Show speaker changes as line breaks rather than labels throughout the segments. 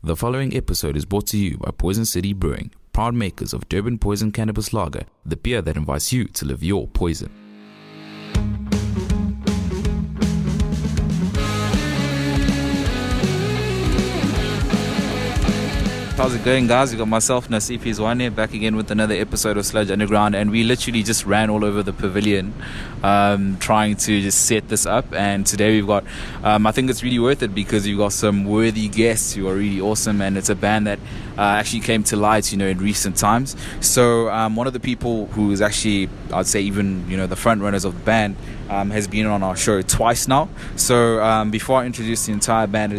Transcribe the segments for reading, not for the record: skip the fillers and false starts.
The following episode is brought to you by Poison City Brewing, proud makers of Durban Poison Cannabis Lager, the beer that invites you to live your poison. How's it going, guys? You got myself, Nasiphi Zwane, back again with another episode of Sludge Underground, and we literally just ran all over the Pavillion trying to just set this up. And today we've got I think it's really worth it because you've got some worthy guests who are really awesome, and it's a band that actually came to light, in recent times. So one of the people who is actually, I'd say even, the front runners of the band has been on our show twice now. So before I introduce the entire band,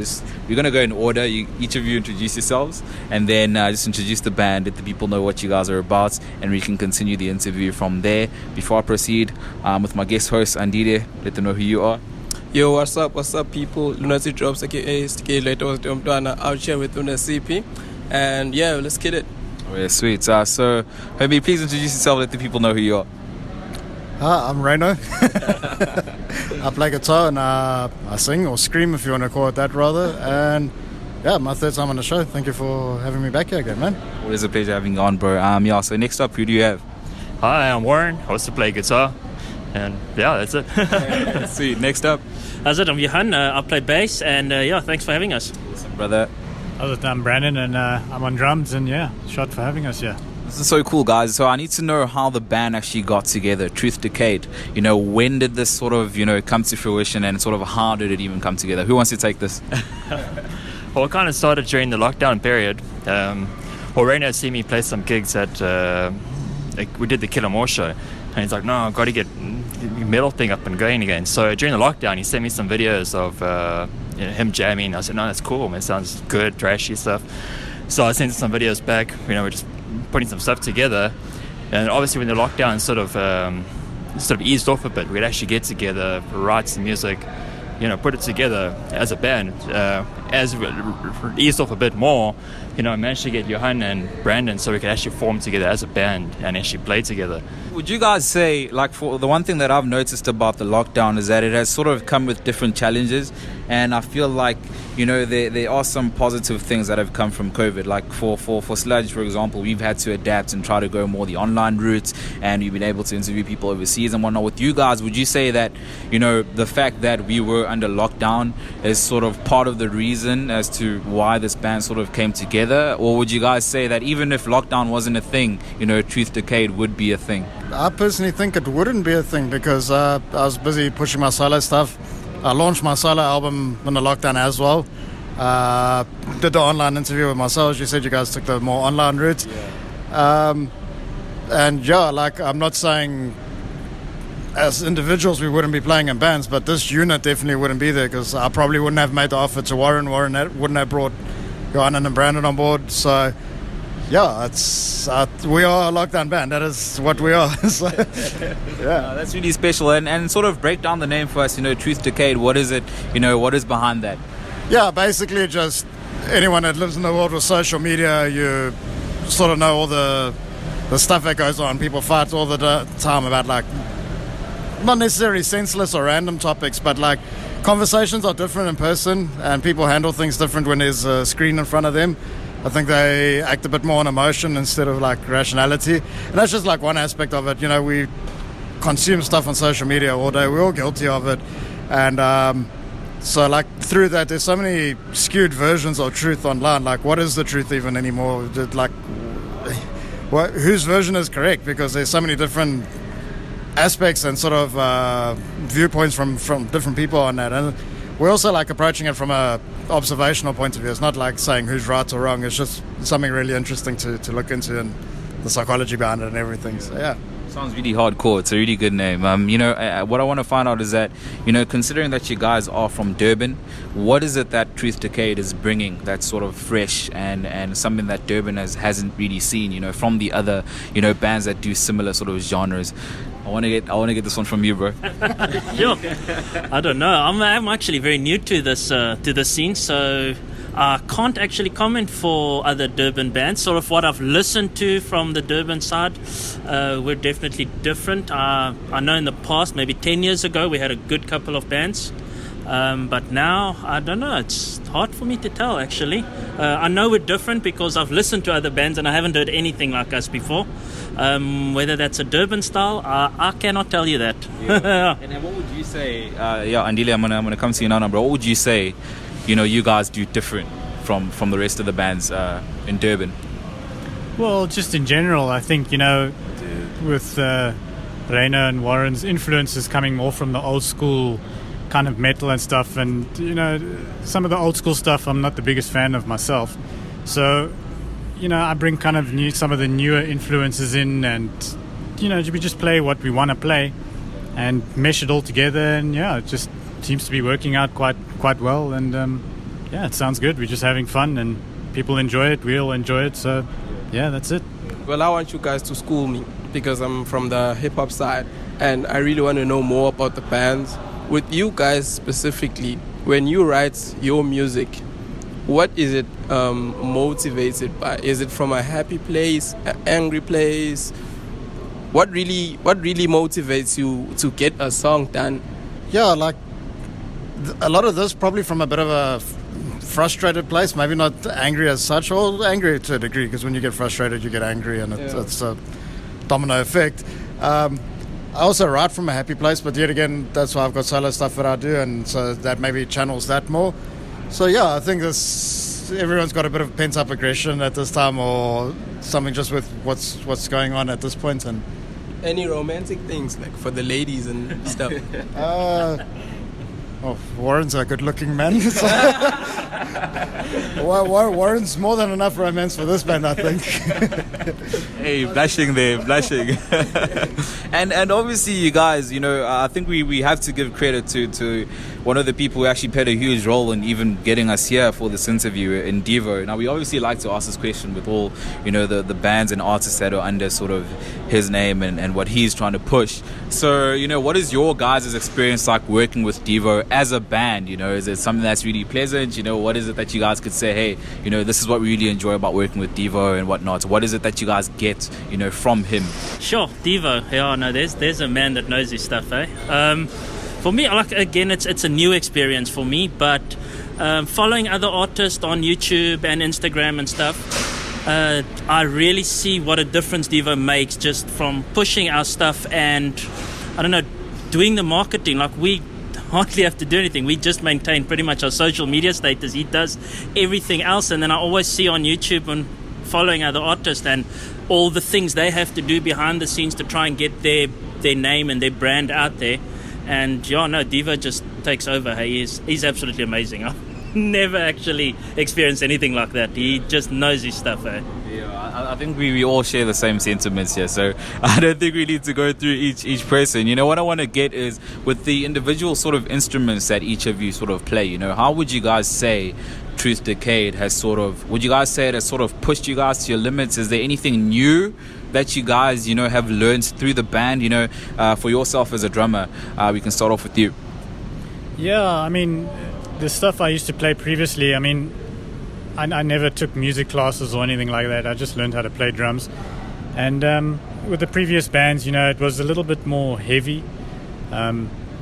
we're going to go in order. Each of you introduce yourselves, and then just introduce the band, let the people know what you guys are about, and we can continue the interview from there. Before I proceed with my guest host, Andile, let them know who you are.
Yo, what's up, people? Lunacy Drops, aka Decayed, later was out here with Nasiphi. And yeah, let's get it.
Oh, yeah, sweet. So, Homie, please introduce yourself, let the people know who you are.
I'm Reno. I play guitar and I sing or scream, if you want to call it that, rather. And yeah, my third time on the show. Thank you for having me back here again, man.
Always a pleasure having you on, bro. So next up, who do you have?
Hi, I'm Warren. I also play guitar. And yeah, that's it.
Sweet. Next up.
How's it? I'm Johan. I play bass. And yeah, thanks for having us.
Awesome, brother.
How's it? I'm Brandon, and I'm on drums. And yeah, shot for having us here.
This is so cool, guys. So I need to know how the band actually got together, Truth Decayed. When did this sort of, come to fruition, and sort of how did it even come together? Who wants to take this?
Well, it kind of started during the lockdown period. Reno had seen me play some gigs at, we did the Kill 'Em All show. And he's like, no, I've got to get the metal thing up and going again. So during the lockdown, he sent me some videos of him jamming. I said, no, that's cool, man. It sounds good, trashy stuff. So I sent some videos back. We're just putting some stuff together. And obviously when the lockdown sort of eased off a bit, we could actually get together, write some music, put it together as a band. As it eased off a bit more, I managed to get Johan and Brandon so we could actually form together as a band and actually play together.
Would you guys say, for the one thing that I've noticed about the lockdown is that it has sort of come with different challenges, and I feel like, there are some positive things that have come from COVID. Like for Sludge, for example, we've had to adapt and try to go more the online route, and we've been able to interview people overseas and whatnot. With you guys, would you say that, the fact that we were under lockdown is sort of part of the reason as to why this band sort of came together? Or would you guys say that even if lockdown wasn't a thing, Truth Decayed would be a thing?
I personally think it wouldn't be a thing because I was busy pushing my solo stuff. I launched my solo album in the lockdown as well. Did the online interview with myself. You said you guys took the more online route. Yeah. And yeah, I'm not saying as individuals we wouldn't be playing in bands, but this unit definitely wouldn't be there because I probably wouldn't have made the offer to Warren. Warren wouldn't have brought Johan and Brandon on board. So yeah, it's we are a lockdown band. That is what we are. So, yeah,
that's really special. And sort of break down the name for us. Truth Decayed. What is it? What is behind that?
Yeah, basically just anyone that lives in the world with social media, you sort of know all the stuff that goes on. People fight all the time about not necessarily senseless or random topics, but conversations are different in person, and people handle things different when there's a screen in front of them. I think they act a bit more on emotion instead of rationality. And that's just one aspect of it. We consume stuff on social media all day. We're all guilty of it. And so through that, there's so many skewed versions of truth online. What is the truth even anymore? Whose version is correct? Because there's so many different aspects and sort of viewpoints from different people on that. And we're also approaching it from a observational point of view. It's not saying who's right or wrong. It's just something really interesting to look into and the psychology behind it and everything. So yeah.
Sounds really hardcore. It's a really good name. What I want to find out is that, considering that you guys are from Durban, what is it that Truth Decayed is bringing that's sort of fresh and something that Durban hasn't really seen, from the other, bands that do similar sort of genres? I want to get this one from you, bro.
Sure. I don't know. I'm actually very new to this scene, so I can't actually comment for other Durban bands. Sort of what I've listened to from the Durban side, we're definitely different. I know in the past, maybe 10 years ago, we had a good couple of bands. But now, I don't know, it's hard for me to tell actually. I know we're different because I've listened to other bands and I haven't heard anything like us before. Whether that's a Durban style, I cannot tell you that.
Yeah. And then what would you say, Andile, I'm gonna come to you now, bro. What would you say, you guys do different from the rest of the bands in Durban?
Well, just in general, I think, with Rainer and Warren's influences coming more from the old school kind of metal and stuff, and some of the old school stuff I'm not the biggest fan of myself, so I bring kind of some of the newer influences in, and we just play what we want to play and mesh it all together, and it just seems to be working out quite well, and it sounds good. We're just having fun and people enjoy it, we all enjoy it, so that's it.
Well, I want you guys to school me because I'm from the hip-hop side and I really want to know more about the bands. With you guys specifically, when you write your music, what is it motivated by? Is it from a happy place, an angry place? What really motivates you to get a song done?
Yeah, like a lot of this probably from a bit of a frustrated place, maybe not angry as such, or angry to a degree, because when you get frustrated you get angry, and it's a domino effect. I also write from a happy place, but yet again, that's why I've got solo stuff that I do, and so that maybe channels that more. So I think everyone's got a bit of pent-up aggression at this time, or something just with what's going on at this point. And
any romantic things like for the ladies and stuff?
Warren's a good-looking man. Warren's more than enough romance for this band, I think.
Hey, blushing there, blushing. and obviously you guys, I think we have to give credit to one of the people who actually played a huge role in even getting us here for this interview in Devo. Now, we obviously like to ask this question with all, the bands and artists that are under sort of his name and what he's trying to push. So, what is your guys' experience like working with Devo as a band? Is it something that's really pleasant? What is it that you guys could say, hey, this is what we really enjoy about working with Devo and whatnot? What is it that you guys get, from him?
Sure, Devo. Yeah, no, there's a man that knows his stuff, eh? For me, again, it's a new experience for me, but following other artists on YouTube and Instagram and stuff, I really see what a difference Devo makes just from pushing our stuff and, doing the marketing. Like, we hardly have to do anything. We just maintain pretty much our social media status. He does everything else, and then I always see on YouTube and following other artists and all the things they have to do behind the scenes to try and get their name and their brand out there. And Devo just takes over. Hey, he's absolutely amazing. I've never actually experienced anything like that. He just knows his stuff.
Yeah, I think we all share the same sentiments here, so I don't think we need to go through each person. What I want to get is with the individual sort of instruments that each of you sort of play, how would you guys say Truth Decayed has would you guys say it has sort of pushed you guys to your limits? Is there anything new that you guys, have learned through the band, for yourself as a drummer? We can start off with you.
Yeah, I mean, the stuff I used to play previously, I never took music classes or anything like that. I just learned how to play drums. And with the previous bands, it was a little bit more heavy, a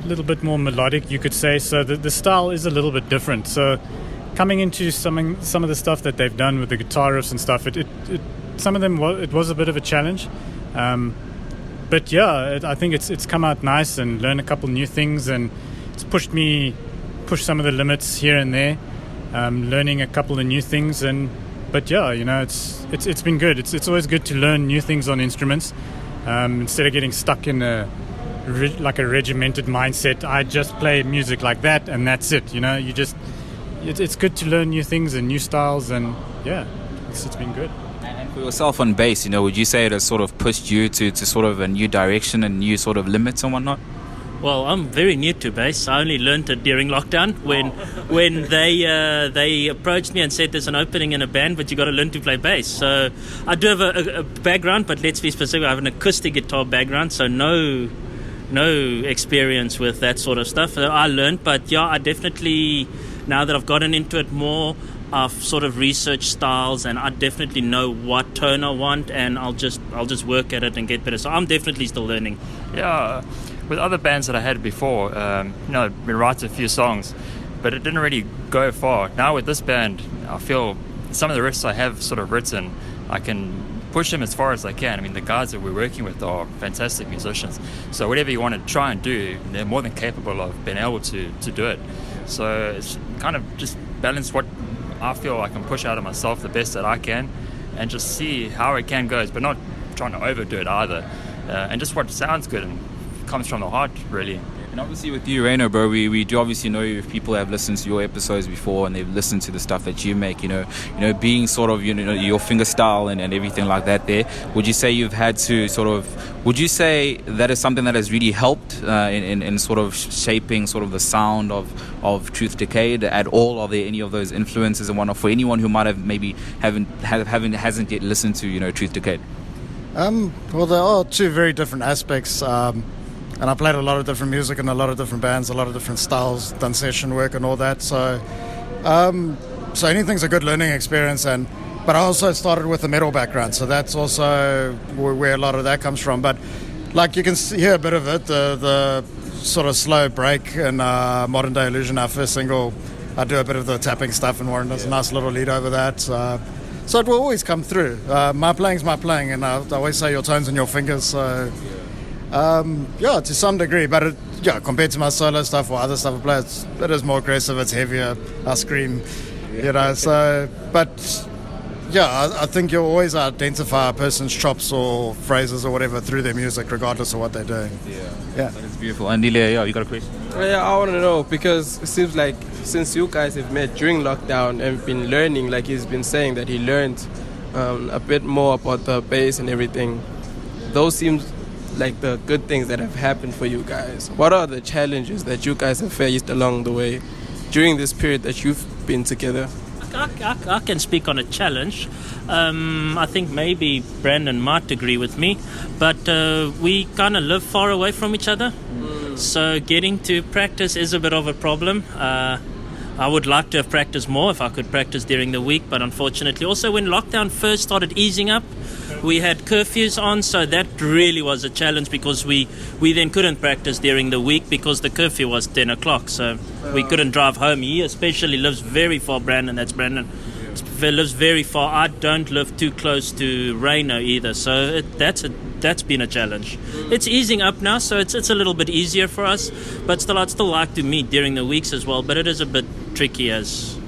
little bit more melodic, you could say. So the style is a little bit different. So coming into some of the stuff that they've done with the guitar riffs and stuff, some of them it was a bit of a challenge. But I think it's come out nice and learned a couple new things, and it's pushed some of the limits here and there. Learning a couple of new things, but it's been good. It's always good to learn new things on instruments instead of getting stuck in a regimented mindset. I just play music like that and that's it. It's good to learn new things and new styles, and it's been good.
And for yourself on bass, would you say it has sort of pushed you to sort of a new direction and new sort of limits and whatnot?
Well, I'm very new to bass. I only learned it during lockdown when they approached me and said there's an opening in a band, but you got to learn to play bass. So I do have a background, but let's be specific. I have an acoustic guitar background, so no experience with that sort of stuff. I learned, but I definitely, now that I've gotten into it more, I've sort of researched styles, and I definitely know what tone I want, and I'll just work at it and get better. So I'm definitely still learning.
Yeah. with other bands that I had before, been writing a few songs, but it didn't really go far. Now with this band, I feel some of the riffs I have sort of written, I can push them as far as I can. I mean, the guys that we're working with are fantastic musicians. So whatever you want to try and do, they're more than capable of being able to do it. So it's kind of just balance what I feel I can push out of myself the best that I can and just see how it can go, but not trying to overdo it either. And just what sounds good and comes from the heart, really.
And obviously with you, Reino, bro, we do obviously know you if people have listened to your episodes before and they've listened to the stuff that you make, being sort of, your finger style and everything like that there. Would you say you've had to would you say that is something that has really helped in sort of shaping sort of the sound of Truth Decayed at all? Are there any of those influences and whatnot for anyone who might have maybe hasn't yet listened to, Truth Decayed?
Well, there are two very different aspects. And I played a lot of different music in a lot of different bands, a lot of different styles, done session work and all that. So anything's a good learning experience. But I also started with a metal background, so that's also where a lot of that comes from. But like you can hear a bit of it, the sort of slow break in Modern Day Illusion, our first single. I do a bit of the tapping stuff, and Warren does a nice little lead over that. So it will always come through. My playing's my playing, and I always say your tones and your fingers. So. To some degree, but compared to my solo stuff or other stuff I play, it is more aggressive, it's heavier, I scream, I think you'll always identify a person's chops or phrases or whatever through their music, regardless of what they're doing.
Yeah. That's beautiful. Andile, you got a question?
Yeah, I want to know, because it seems like since you guys have met during lockdown and been learning, like he's been saying that he learned a bit more about the bass and everything, those seems like the good things that have happened for you guys. What are the challenges that you guys have faced along the way during this period that you've been together?
I can speak on a challenge. I think maybe Brandon might agree with me, but we kind of live far away from each other. So getting to practice is a bit of a problem. I would like to have practiced more if I could practice during the week, but unfortunately also when lockdown first started easing up, we had curfews on, so that really was a challenge because we then couldn't practice during the week because the curfew was 10 o'clock, so we couldn't drive home. He especially lives very far, Brandon, that's Brandon, lives very far. I don't live too close to Reino either, so that's been a challenge. It's easing up now, so it's a little bit easier for us, but still I'd still like to meet during the weeks as well, but it is a bit tricky as,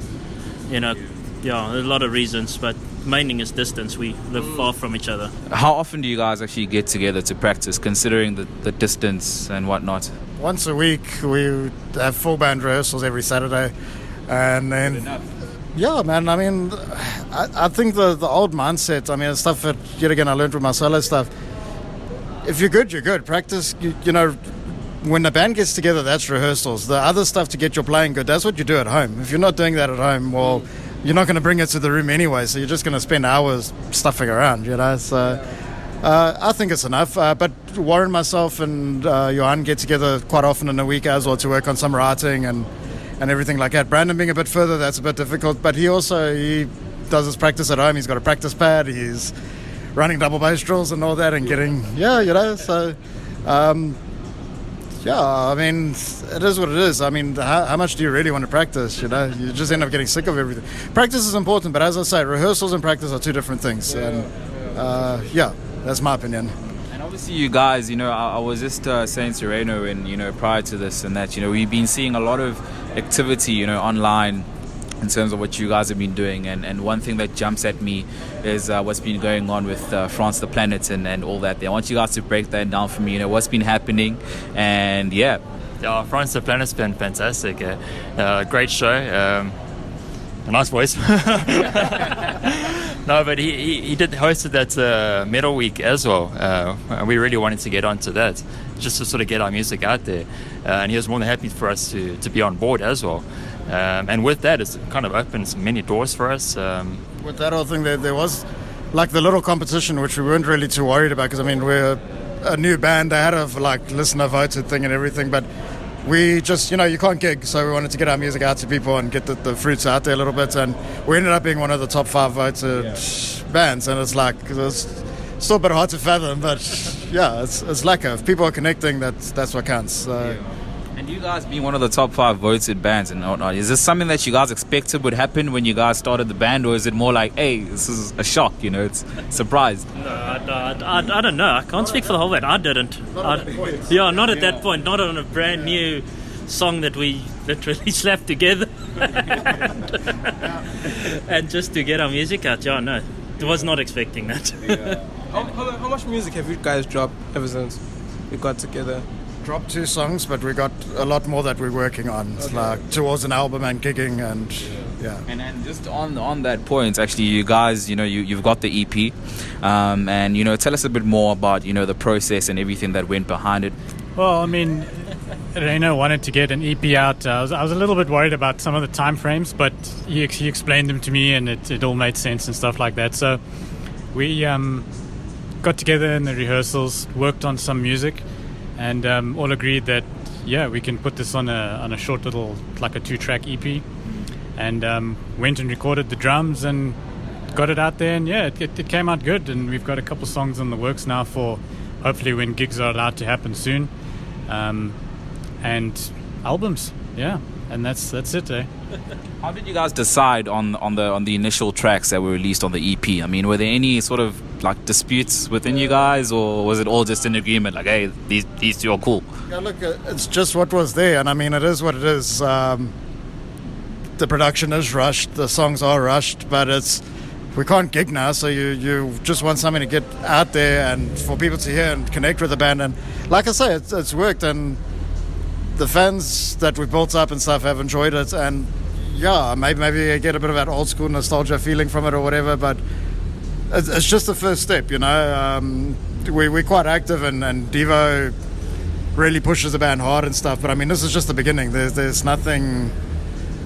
a lot of reasons, but mainly is distance. We live far from each other.
How often do you guys actually get together to practice, considering the distance and whatnot?
Once a week. We have full band rehearsals every Saturday, and then man, I mean, I think the old mindset, I mean, stuff that yet again I learned with my solo stuff, if you're good, you're good. Practice, when the band gets together, that's rehearsals. The other stuff to get your playing good, that's what you do at home. If you're not doing that at home, well, you're not going to bring it to the room anyway, so you're just going to spend hours stuffing around, so I think it's enough. But Warren, myself and Johan get together quite often in a week as well to work on some writing and everything like that. Brandon being a bit further, that's a bit difficult, but he does his practice at home. He's got a practice pad, he's running double bass drills and all that and getting I mean, it is what it is. I mean, how much do you really want to practice, You just end up getting sick of everything. Practice is important, but as I say, rehearsals and practice are two different things. And that's my opinion.
And obviously you guys, I was just saying to Reino and, prior to this and that, we've been seeing a lot of activity, online in terms of what you guys have been doing, and one thing that jumps at me is what's been going on with France the Planet and all that. I want you guys to break that down for me, what's been happening, and
France the Planet's been fantastic. Great show, a nice voice. No, but he hosted that Metal Week as well, and we really wanted to get onto that just to sort of get our music out there, and he was more than happy for us to be on board as well. And with that, it's kind of opened many doors for us.
With that whole thing, there was like the little competition, which we weren't really too worried about because, I mean, we're a new band. They had a listener voted thing and everything, but we just, you can't gig, so we wanted to get our music out to people and get the fruits out there a little bit, and we ended up being one of the top 5 voted bands, and it's still a bit hard to fathom, but yeah, it's lekker. If people are connecting, that's what counts. So.
And you guys being one of the top 5 voted bands and whatnot, is this something that you guys expected would happen when you guys started the band, or is it more like, hey, this is a shock, it's surprise?
No, I don't know. I can't speak for the whole band. I didn't. Not at that point. Not on a brand new song that we literally slapped together and just to get our music out. Yeah, no, I was not expecting that.
How much music have you guys dropped ever since we got together?
Dropped 2 songs, but we got a lot more that we're working on. It's like towards an album and gigging, and yeah.
And just on that point, actually, you guys, you've got the EP, and tell us a bit more about the process and everything that went behind it.
Well, I mean, Reino wanted to get an EP out. I was a little bit worried about some of the time frames, but he explained them to me, and it all made sense and stuff like that. So we got together in the rehearsals, worked on some music, and all agreed that we can put this on a short little, like a 2-track EP, and went and recorded the drums and got it out there, and it came out good. And we've got a couple songs in the works now for hopefully when gigs are allowed to happen soon, and albums, and that's it, eh?
How did you guys decide on the initial tracks that were released on the EP? I mean, were there any sort of like disputes within you guys, or was it all just an agreement like, hey, these 2 are cool?
Yeah, look, it's just what was there, and I mean, it is what it is. The production is rushed, the songs are rushed, but we can't gig now, so you just want something to get out there and for people to hear and connect with the band. And like I say, it's worked, and the fans that we built up and stuff have enjoyed it, and maybe I get a bit of that old school nostalgia feeling from it or whatever, but it's just the first step, we're quite active, and Devo really pushes the band hard and stuff, but I mean, this is just the beginning. There's nothing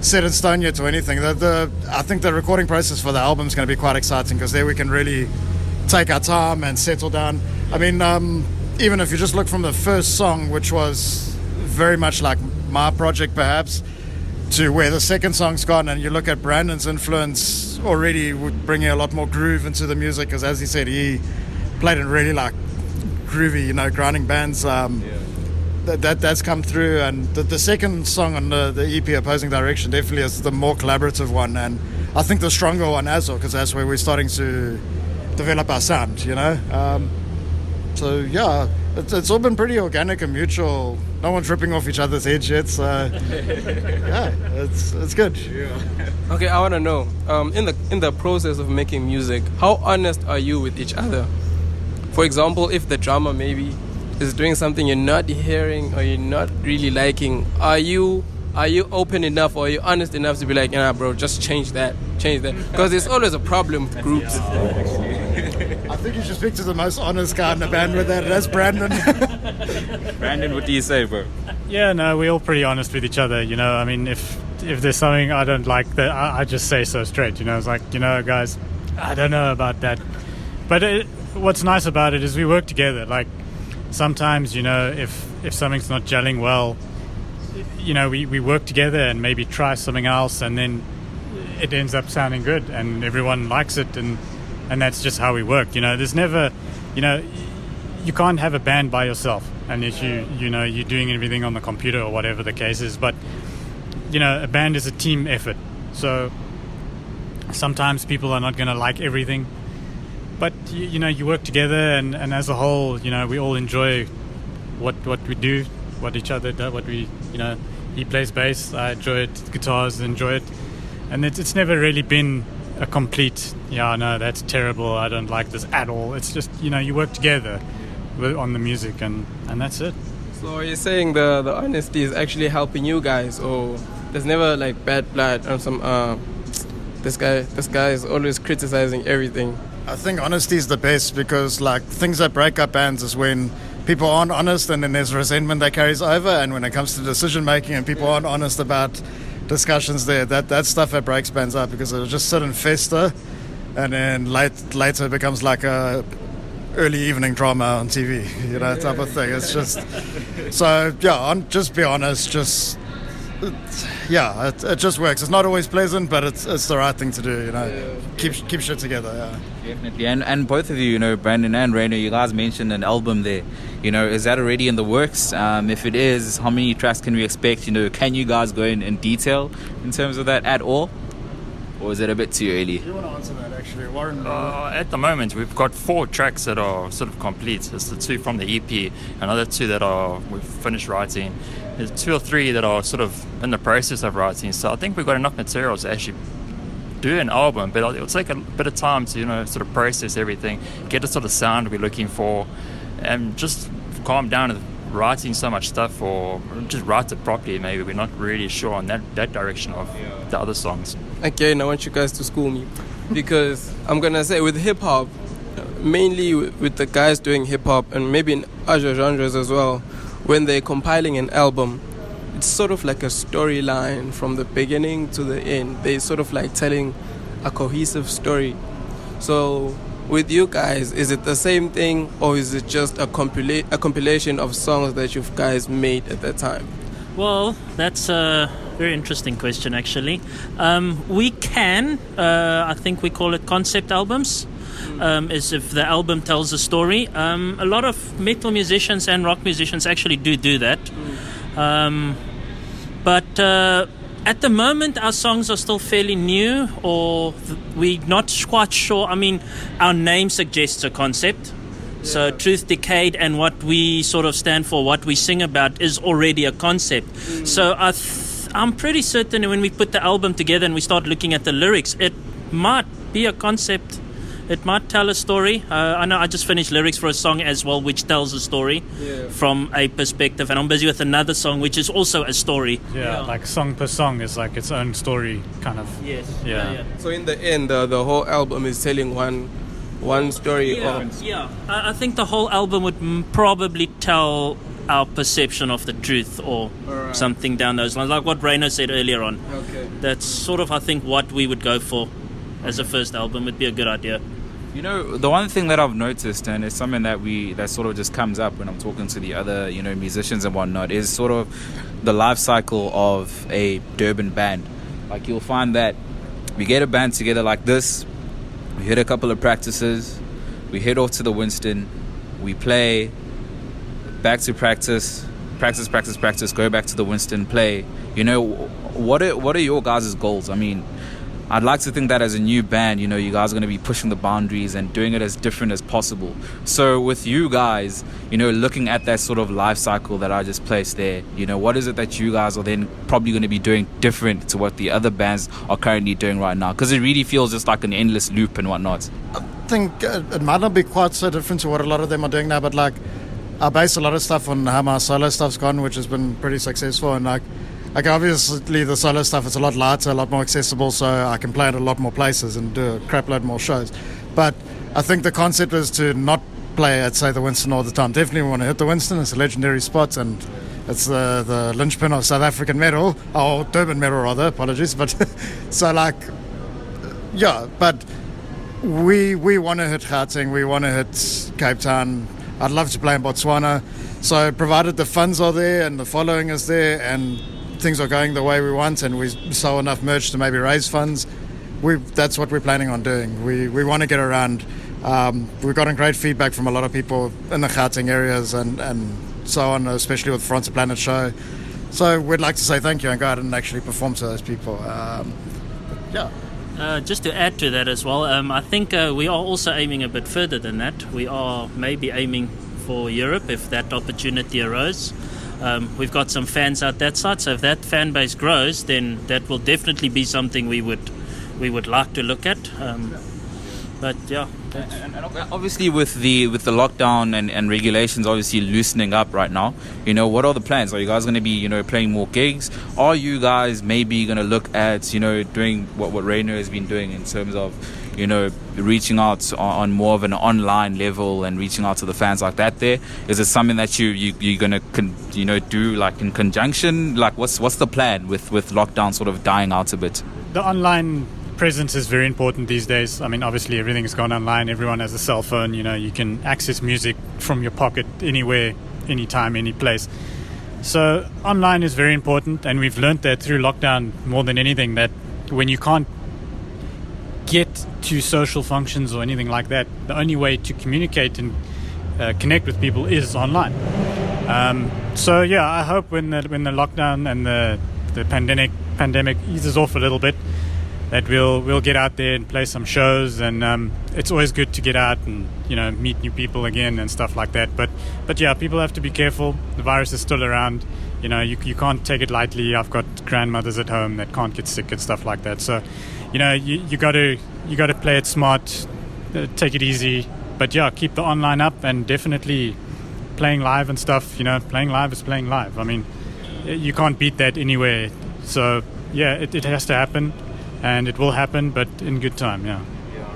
set in stone yet or anything. I think the recording process for the album is going to be quite exciting, because there we can really take our time and settle down. I mean, even if you just look from the first song, which was very much like my project perhaps, to where the second song's gone, and you look at Brandon's influence already would bring a lot more groove into the music, because as he said, he played in really like groovy, grinding bands. That's come through, and the second song on the EP, Opposing Direction, definitely is the more collaborative one, and I think the stronger one as well, because that's where we're starting to develop our sound, So it's all been pretty organic and mutual. No one's ripping off each other's heads yet, so it's good.
Okay, I want to know, in the process of making music, how honest are you with each other? For example, if the drummer maybe is doing something you're not hearing or you're not really liking, are you open enough, or are you honest enough to be like, bro, just change that, because there's always a problem with groups.
I think you should speak to the most honest guy in the band with that. That's Brandon.
Brandon, what do you say, bro?
Yeah, no, we're all pretty honest with each other. I mean, if there's something I don't like, that I just say so straight. It's like, guys, I don't know about that. But what's nice about it is we work together. Like sometimes, if something's not gelling well, we work together and maybe try something else, and then it ends up sounding good and everyone likes it, and that's just how we work. There's never, you can't have a band by yourself, and if you're doing everything on the computer or whatever the case is. But a band is a team effort, so sometimes people are not going to like everything, but you work together, and as a whole, we all enjoy what we do, what each other does, what we, he plays bass, I enjoy it, guitars, enjoy it, and it's never really been a complete, no, that's terrible, I don't like this at all. It's just, you work together on the music, and that's it.
So are you saying the honesty is actually helping you guys, or there's never like bad blood or some this guy is always criticizing everything?
I think honesty is the best, because like things that break up bands is when people aren't honest, and then there's resentment that carries over, and when it comes to decision making and people aren't honest about discussions there, that's stuff that breaks bands up, because it'll just sit and fester, and then later it becomes like a early evening drama on TV, type of thing. It's just, so just be honest, just it just works. It's not always pleasant, but it's the right thing to do, you know. Keep shit together, yeah.
Definitely. And both of you, you know, Brandon and Rainer, you guys mentioned an album there. You know, is that already in the works? If it is, how many tracks can we expect? You know, can you guys go in detail in terms of that at all? Or is it a bit too early?
Do you want to answer that, actually, Warren?
At the moment, we've got 4 tracks that are sort of complete. There's the 2 from the EP, another 2 that we've finished writing. There's 2 or 3 that are sort of in the process of writing. So I think we've got enough material to actually do an album, but it'll take a bit of time to, you know, sort of process everything, get the sort of sound we're looking for, and just calm down with writing so much stuff, or just write it properly. Maybe we're not really sure on that direction of the other songs.
Again, I want you guys to school me, because I'm gonna say with hip hop, mainly with the guys doing hip hop and maybe in other genres as well, when they're compiling an album, it's sort of like a storyline from the beginning to the end. They're sort of like telling a cohesive story. So with you guys, is it the same thing, or is it just a compilation of songs that you guys made at that time?
Well, that's a very interesting question, actually. We can, I think we call it concept albums, as if the album tells a story. A lot of metal musicians and rock musicians actually do that. But at the moment, our songs are still fairly new, or we're not quite sure. I mean, our name suggests a concept. So Truth, Decayed, and what we sort of stand for, what we sing about, is already a concept. So I'm pretty certain when we put the album together and we start looking at the lyrics, it might be a concept. It might tell a story. I know I just finished lyrics for a song as well, which tells a story from a perspective. And I'm busy with another song, which is also a story.
Yeah, like song per song is like its own story, kind of.
Yes.
Yeah.
So in the end, the whole album is telling one story.
I think the whole album would probably tell our perception of the truth, or something down those lines, like what Rainer said earlier on.
Okay.
That's sort of, I think, what we would go for as a first album. Would be a good idea.
You know, the one thing that I've noticed, and it's something that sort of just comes up when I'm talking to the other, you know, musicians and whatnot, is sort of the life cycle of a Durban band. Like, you'll find that we get a band together like this, we hit a couple of practices, we head off to the Winston, we play, back to practice, go back to the Winston, play. You know, what are your guys' goals? I mean, I'd like to think that as a new band, you know, you guys are going to be pushing the boundaries and doing it as different as possible. So with you guys, you know, looking at that sort of life cycle that I just placed there, you know, what is it that you guys are then probably going to be doing different to what the other bands are currently doing right now? Because it really feels just like an endless loop and whatnot.
I think it might not be quite so different to what a lot of them are doing now, but like, I base a lot of stuff on how my solo stuff's gone, which has been pretty successful. And like obviously the solo stuff is a lot lighter, a lot more accessible, so I can play at a lot more places and do a crap load more shows. But I think the concept is to not play at, say, the Winston all the time. Definitely want to hit the Winston. It's a legendary spot, and it's the linchpin of South African metal, or Durban metal rather, apologies. But so like, yeah, but we want to hit Gauteng, we want to hit Cape Town. I'd love to play in Botswana. So provided the funds are there and the following is there and things are going the way we want, and we sell enough merch to maybe raise funds, that's what we're planning on doing. We want to get around. We've gotten great feedback from a lot of people in the Gauteng areas and so on, especially with the Frontier Planet show. So we'd like to say thank you and go out and actually perform to those people.
Just to add to that as well, I think we are also aiming a bit further than that. We are maybe aiming for Europe if that opportunity arose. We've got some fans out that side, so if that fan base grows, then that will definitely be something we would like to look at. But yeah,
and obviously with the lockdown and regulations obviously loosening up right now, you know, what are the plans? Are you guys going to be, you know, playing more gigs? Are you guys maybe going to look at, you know, doing what Rainer has been doing in terms of, you know, reaching out on more of an online level and reaching out to the fans like that? There is it something that you're going to do like in conjunction? Like what's the plan with lockdown sort of dying out a bit?
The online presence is very important these days. I mean, obviously everything's gone online. Everyone has a cell phone. You know, you can access music from your pocket anywhere, anytime, any place. So online is very important, and we've learnt that through lockdown more than anything, that when you can't get to social functions or anything like that, the only way to communicate and connect with people is online. So yeah, I hope when the lockdown and the pandemic eases off a little bit, that we'll get out there and play some shows, and it's always good to get out and meet new people again and stuff like that. But yeah, people have to be careful. The virus is still around. You can't take it lightly. I've got grandmothers at home that can't get sick and stuff like that. So you got to play it smart, take it easy. But yeah, keep the online up, and definitely playing live and stuff. Playing live is playing live. I mean, you can't beat that anywhere. So yeah, it has to happen. And it will happen, but in good time, yeah.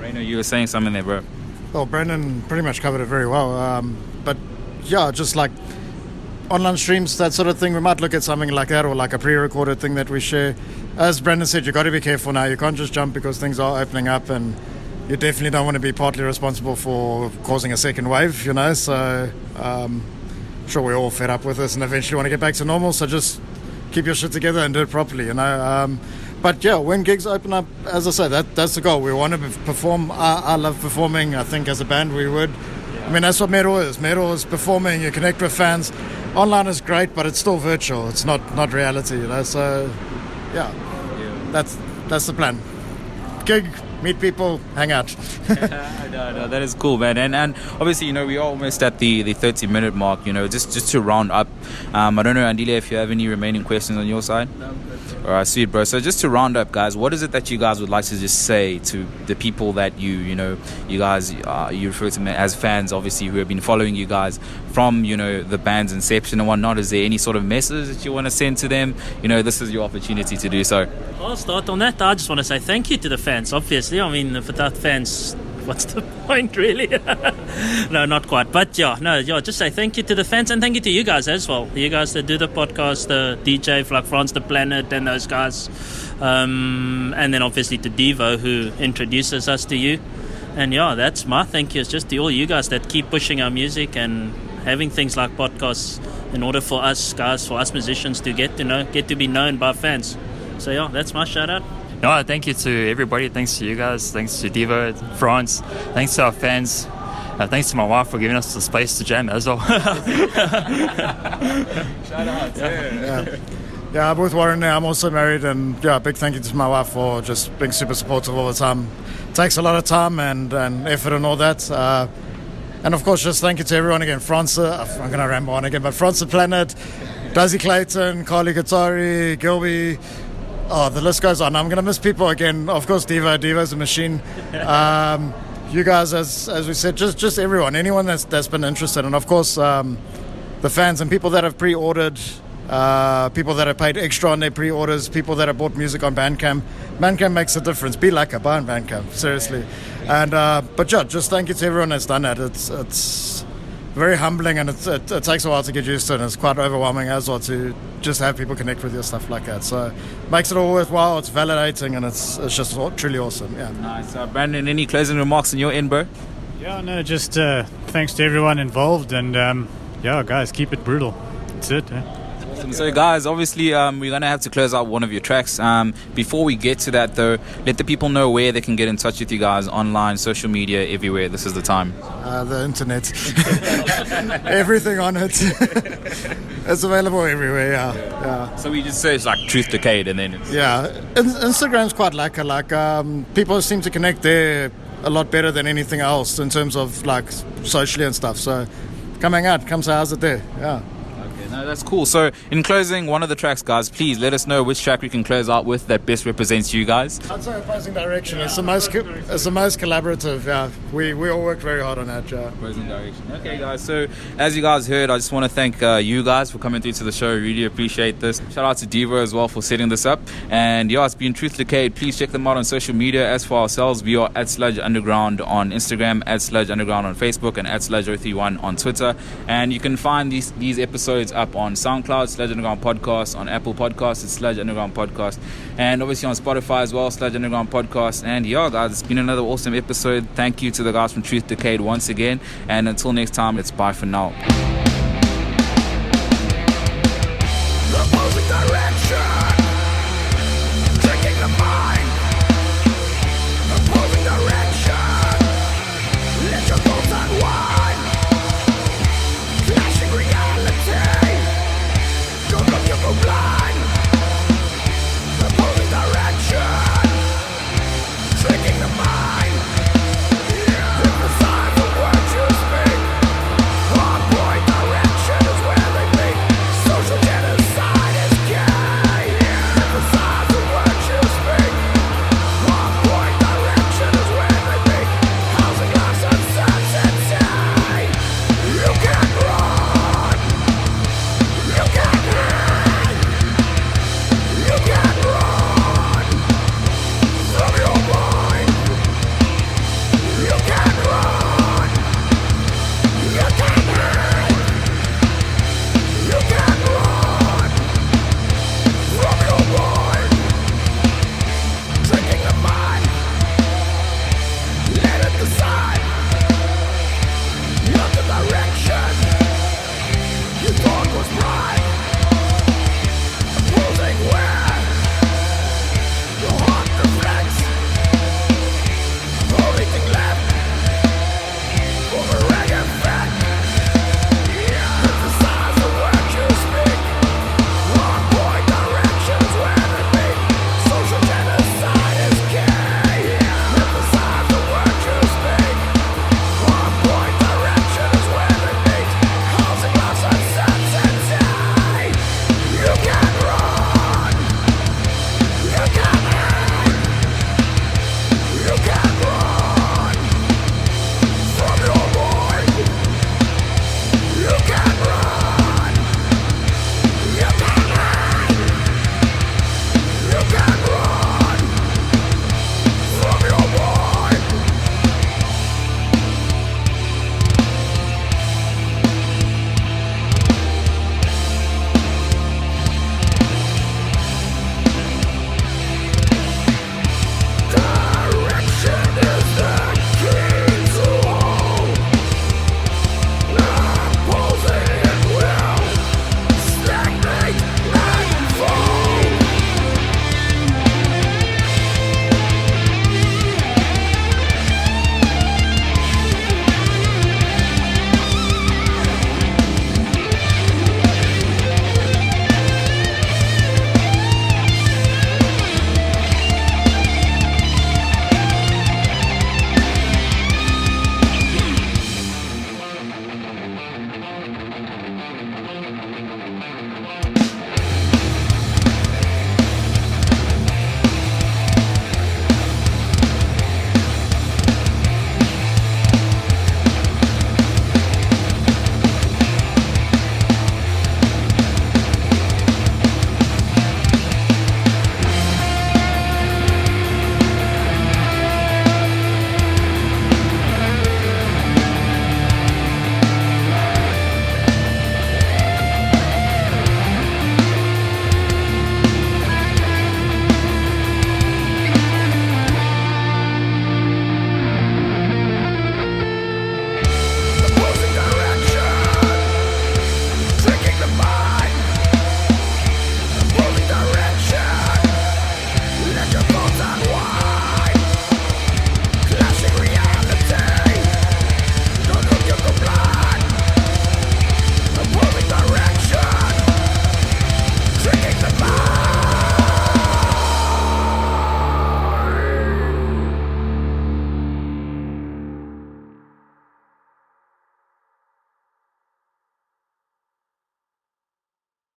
Rainer, you were saying something there, bro.
Well, Brendan pretty much covered it very well. But yeah, just like online streams, that sort of thing, we might look at something like that, or like a pre-recorded thing that we share. As Brendan said, you've got to be careful now. You can't just jump because things are opening up, and you definitely don't want to be partly responsible for causing a second wave, So sure we're all fed up with this and eventually want to get back to normal, so just keep your shit together and do it properly, But yeah, when gigs open up, as I say, that's the goal. We want to perform. I love performing. I think as a band we would. I mean, that's what metal is. Metal is performing. You connect with fans. Online is great, but it's still virtual. It's not reality, So yeah, that's the plan. Gig, meet people, hang out.
No, that is cool, man. And obviously, we're almost at the 30-minute mark. Just to round up. I don't know, Andile, if you have any remaining questions on your side. All right, sweet, bro. So just to round up, guys, what is it that you guys would like to just say to the people that you guys you refer to as fans, obviously, who have been following you guys from the band's inception and whatnot? Is there any sort of message that you want to send to them? This is your opportunity to do so.
I'll start on that. I just want to say thank you to the fans. Obviously, I mean, without fans, what's the point, really? No, not quite. But just say thank you to the fans, and thank you to you guys as well. You guys that do the podcast, the DJ, like France, the Planet, and those guys. And then obviously to Devo, who introduces us to you. And that's my thank you. It's just to all you guys that keep pushing our music and having things like podcasts in order for us guys, for us musicians to get to be known by fans. So that's my shout out.
No, thank you to everybody. Thanks to you guys. Thanks to Devo, France. Thanks to our fans. Thanks to my wife for giving us the space to jam as well.
Shout out.
Yeah, I'm with Warren now. I'm also married, and big thank you to my wife for just being super supportive all the time. It takes a lot of time and effort and all that. And of course, just thank you to everyone again. France, I'm going to ramble on again, but France the Planet, Dazzy Clayton, Carly Guittari, Gilby. Oh, the list goes on. I'm going to miss people again. Of course, Devo's a machine. You guys, as we said, just everyone, anyone that's been interested. And of course, the fans and people that have pre-ordered, people that have paid extra on their pre-orders, people that have bought music on Bandcamp. Bandcamp makes a difference. Be like a buy on Bandcamp, seriously. And but just thank you to everyone that's done that. It's very humbling, and it takes a while to get used to it, and it's quite overwhelming as well to just have people connect with your stuff like that. So it makes it all worthwhile. It's validating, and it's just truly awesome. Yeah.
Nice. Brandon, any closing remarks on your end, bro?
Yeah, no, just thanks to everyone involved, and guys, keep it brutal. That's it.
So guys, obviously we're going to have to close out one of your tracks. Before we get to that though, let the people know where they can get in touch with you guys online, social media, everywhere. This is the time.
The internet. Everything on it. It's available everywhere, yeah.
So we just search like Truth Decayed and then it's...
Yeah, Instagram's quite like people seem to connect there a lot better than anything else in terms of like socially and stuff. So come hang out, come say how's it there, yeah.
No, that's cool. So, in closing, one of the tracks, guys, please let us know which track we can close out with that best represents you guys.
I'd say Opposing Direction. It's the most collaborative. Yeah, we all worked very hard on that. Yeah.
Opposing Direction. Okay, guys. So, as you guys heard, I just want to thank you guys for coming through to the show. Really appreciate this. Shout out to Devo as well for setting this up. And it's been Truth Decayed. Please check them out on social media. As for ourselves, we are at Sludge Underground on Instagram, at Sludge Underground on Facebook, and at Sludge031 on Twitter. And you can find these episodes up on SoundCloud, Sludge Underground Podcast, on Apple Podcasts, it's Sludge Underground Podcast, and obviously on Spotify as well, Sludge Underground Podcast. And guys, it's been another awesome episode. Thank you to the guys from Truth Decayed once again, and until next time, it's bye for now.